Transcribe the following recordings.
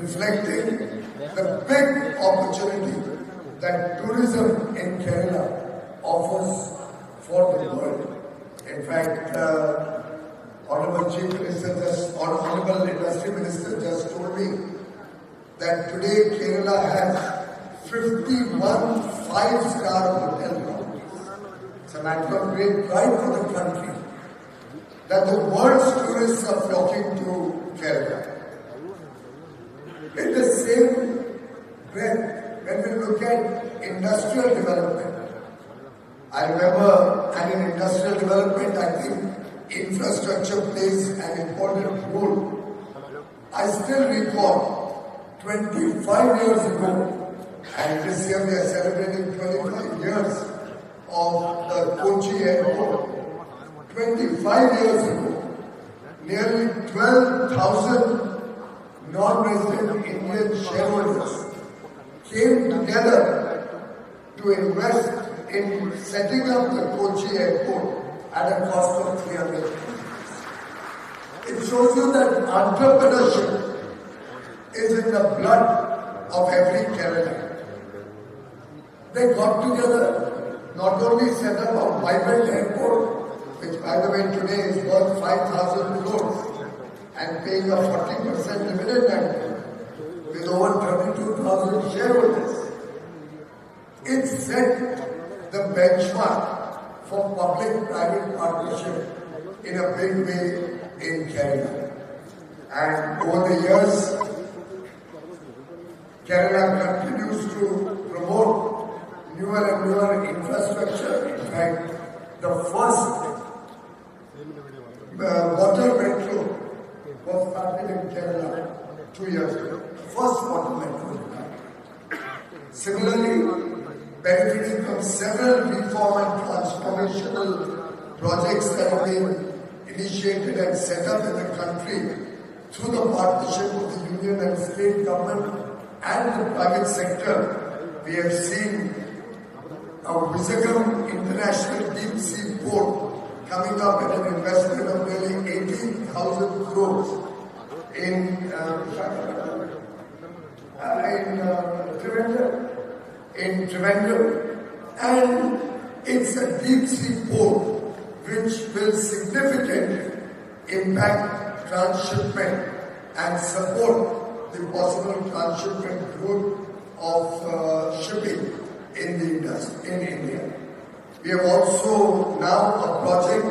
reflecting the big opportunity that tourism in Kerala offers for the world. In fact, Honorable Chief Minister, Honorable Industry Minister just told me that today Kerala has 51 five-star hotel properties. It's a matter of great pride for the country that the world's tourists are flocking to Kerala. In the same breath, when we look at industrial development, I remember, and in industrial development, I think infrastructure plays an important role. I still recall 25 years ago, and this year we are celebrating 25 years of the Kochi airport. 25 years ago, nearly 12,000 non-resident Indian shareholders came together to invest in setting up the Kochi airport at a cost of 300 crores. It shows you that entrepreneurship is in the blood of every Kerala. They got together, not only set up a vibrant airport, which by the way today is worth 5,000 crores, and paying a 40% dividend with over 32,000 shareholders. It set the benchmark for public-private partnership in a big way in Kerala. And over the years, Kerala continues to promote newer and newer infrastructure. In fact, the first water metro was started in Kerala 2 years ago. First water metro. Similarly, benefiting from several reform and transformational projects that have been initiated and set up in the country through the partnership of the union and state government and the private sector, we have seen a Vizagam International Deep Sea Port coming up at an investment of nearly 18,000 crores in Trivandrum, and it's a deep sea port which will significantly impact transshipment and support the possible transshipment route of shipping in the industry in India. We have also now a project,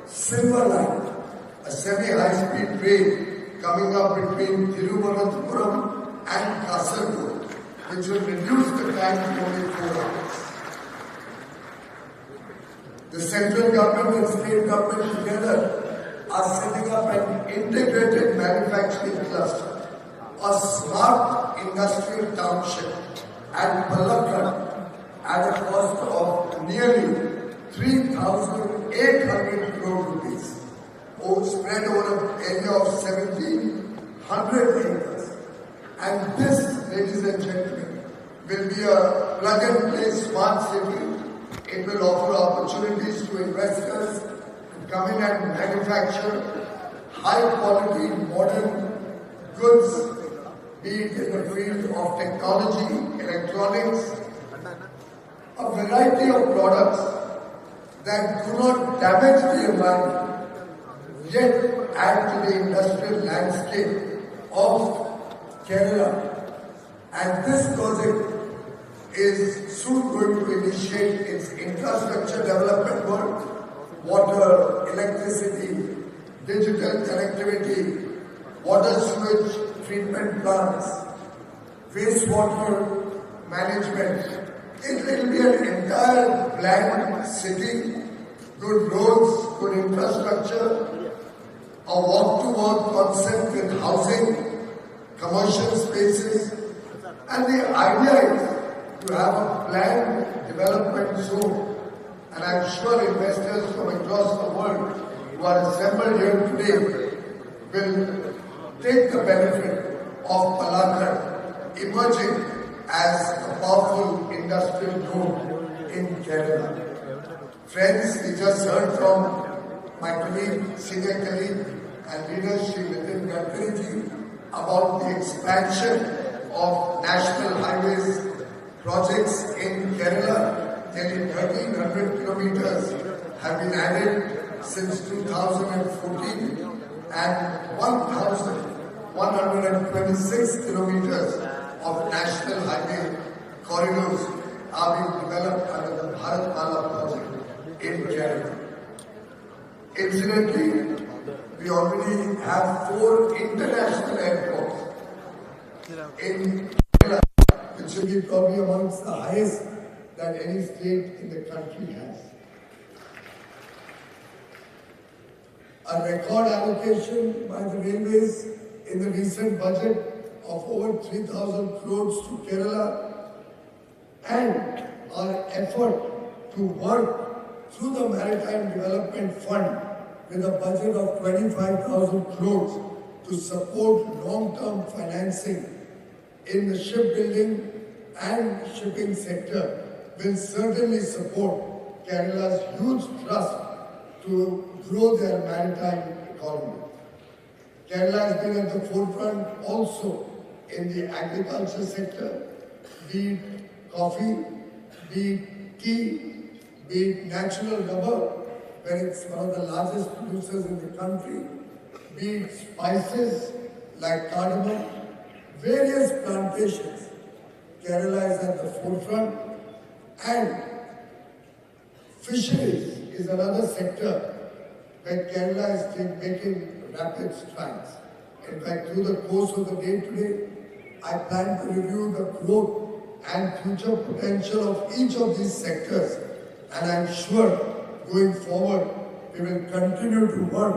Silver Line, a semi-high-speed train coming up between Thiruvananthapuram and Kasaragod, which will reduce the time to only 4 hours. The central government and state government together are setting up an integrated manufacturing cluster, a smart industrial township at Palakkad at a cost of nearly 3,800 crore rupees, spread over an area of 1,700 acres. And this, ladies and gentlemen, will be a plug-and-play smart city. It will offer opportunities to investors to come in and manufacture high-quality, modern goods, be it in the field of technology, electronics, a variety of products that do not damage the environment, yet add to the industrial landscape of Kerala. And this project is soon going to initiate its infrastructure development work, water, electricity, digital connectivity, water sewage treatment plants, wastewater management. It will be an entire planned city, good roads, good infrastructure, a walk-to-work concept with housing, commercial spaces, and the idea is to have a planned development zone. And I'm sure investors from across the world who are assembled here today will take the benefit of Palakkad emerging as a powerful industrial node in Kerala. Friends, we just heard from my colleague, senior colleague and leader Shri Nitin Gadkari ji, about the expansion of national highways projects in Kerala. Nearly 1,300 kilometers have been added since 2014 and 1,126 kilometers of national highway corridors are being developed under the Bharatmala project in Kerala. Incidentally, we already have 4 international airports in Kerala, which will be probably amongst the highest that any state in the country has. A record allocation by the railways in the recent budget of over 3,000 crores to Kerala, and our effort to work through the Maritime Development Fund with a budget of 25,000 crores to support long-term financing in the shipbuilding and shipping sector will certainly support Kerala's huge thrust to grow their maritime economy. Kerala has been at the forefront also in the agriculture sector, be it coffee, be it tea, be it natural rubber, where it's one of the largest producers in the country, be it spices like cardamom, various plantations. Kerala is at the forefront, and fisheries is another sector where Kerala is making rapid strides. In fact, through the course of the day today, I plan to review the growth and future potential of each of these sectors, and I'm sure going forward we will continue to work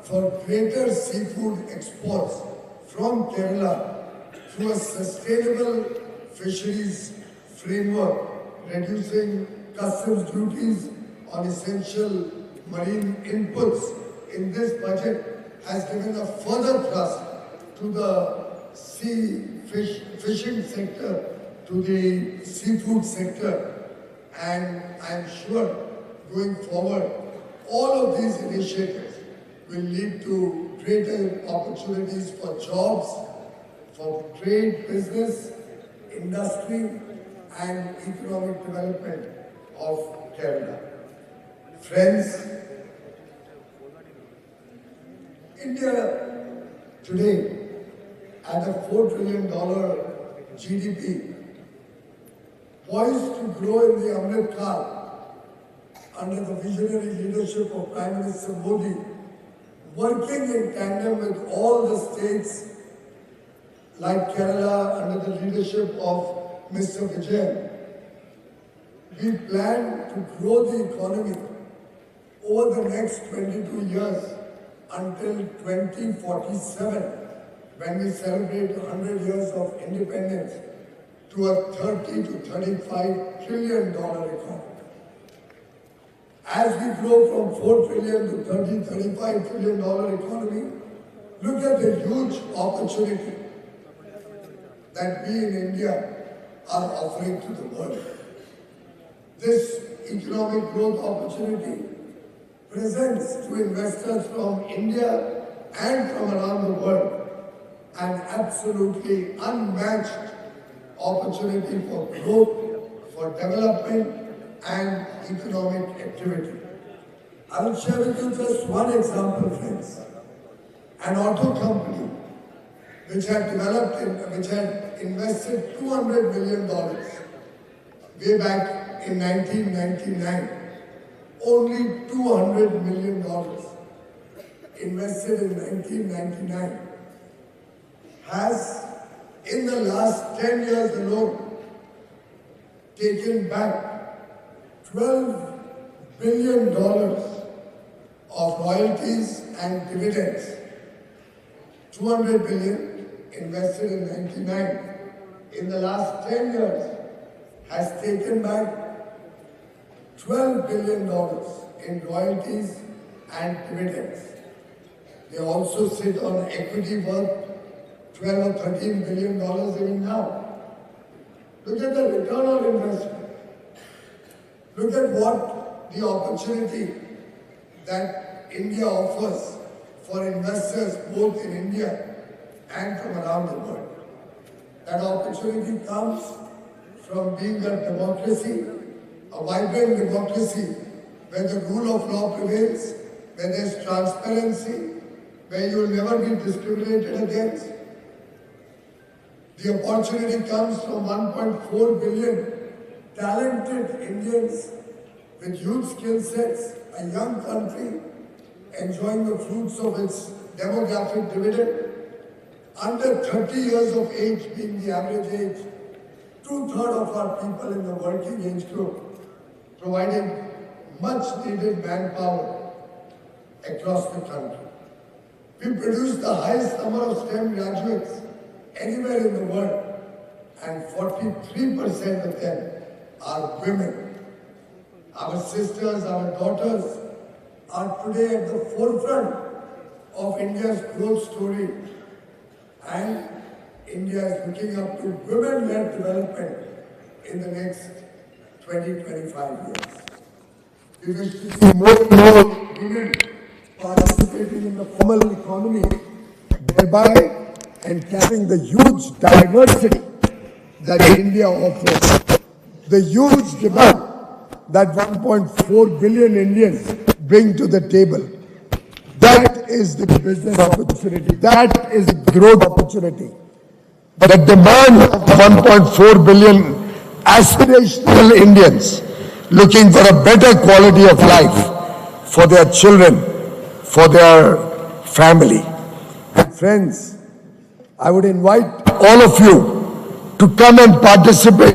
for greater seafood exports from Kerala through a sustainable fisheries framework, reducing customs duties on essential marine inputs in this budget has given a further thrust to the fishing sector, to the seafood sector, and I'm sure going forward all of these initiatives will lead to greater opportunities for jobs, for trade, business, industry, and economic development of Kerala. Friends, India today at a $4 trillion GDP, poised to grow in the Amrit Kaal under the visionary leadership of Prime Minister Modi, working in tandem with all the states like Kerala under the leadership of Mr. Vijayan. We plan to grow the economy over the next 22 years until 2047, when we celebrate 100 years of independence, to a $30 to $35 trillion economy. As we grow from $4 trillion to $35 trillion economy, look at the huge opportunity that we in India are offering to the world. This economic growth opportunity presents to investors from India and from around the world an absolutely unmatched opportunity for growth, for development and economic activity. I will share with you just one example, friends. An auto company which had invested $200 million way back in 1999. Only $200 million invested in 1999 has, in the last 10 years alone, taken back $12 billion of royalties and dividends. 200 billion invested in 99 in the last 10 years has taken back $12 billion in royalties and dividends. They also sit on equity worth $12 or $13 billion even now. Look at the return on investment. Look at what the opportunity that India offers for investors both in India and from around the world. That opportunity comes from being a democracy, a vibrant democracy, where the rule of law prevails, where there's transparency, where you will never be discriminated against. The opportunity comes from 1.4 billion talented Indians with huge skill sets, a young country enjoying the fruits of its demographic dividend. Under 30 years of age being the average age, 2/3 of our people in the working age group, providing much needed manpower across the country. We produce the highest number of STEM graduates anywhere in the world, and 43% of them are women. Our sisters, our daughters are today at the forefront of India's growth story, and India is looking up to women-led development in the next 20-25 years. We wish to see more and more women participating in the formal economy, thereby encapsulating the huge diversity that India offers, the huge demand that 1.4 billion Indians bring to the table. That is the business opportunity. That is the growth opportunity. The demand of 1.4 billion aspirational Indians looking for a better quality of life for their children, for their family. And friends, I would invite all of you to come and participate